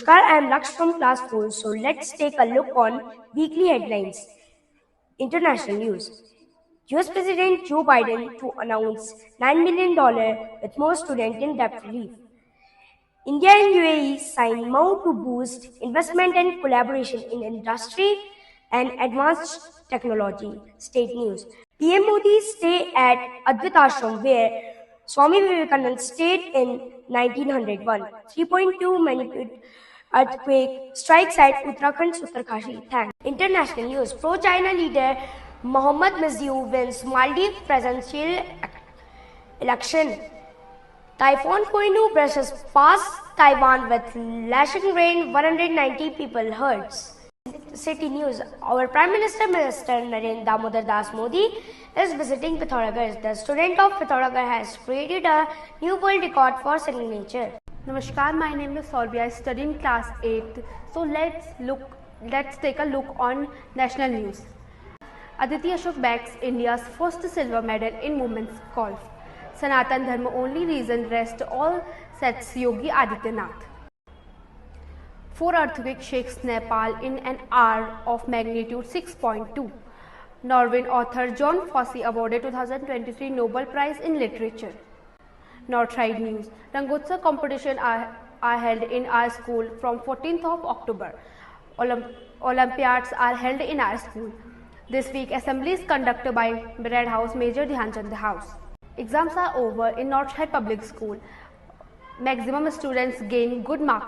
Namaskar, I am Laksh from class 4. So let's take a look on weekly headlines. International news. US President Joe Biden to announce $9 million with more student in debt relief. India and UAE sign MOU to boost investment and collaboration in industry and advanced technology. State news. PM Modi stay at Advait Ashram where Swami Vivekananda stayed in 1901. 3.2 magnitude earthquake strikes at Uttarakhand's Uttarkashi. Thanks. International news. Pro-China leader Mohammad Mizzou wins Maldives presidential election. Typhoon Koinu brushes past Taiwan with lashing rain, 190 people hurt. City news. Our Prime Minister Narendra Damodar Das Modi is visiting Pithoragarh. The student of Pithoragarh has created a new world record for signature. Namaskar, my name is Sorbia. I study in class 8th. So let's take a look on national news. Aditi Ashok bags India's first silver medal in women's golf. Sanatan Dharma only reason rest all sets Yogi Adityanath. 4 earthquake shakes Nepal in an hour of magnitude 6.2. Norwegian author John Fosse awarded 2023 Nobel Prize in Literature. Northride news. Rangotsav competition are held in our school from 14th of October. Olympiads are held in our school. This week assembly is conducted by Red House Major Dhyanchand House. Exams are over in Northride Public School. Maximum students gain good marks.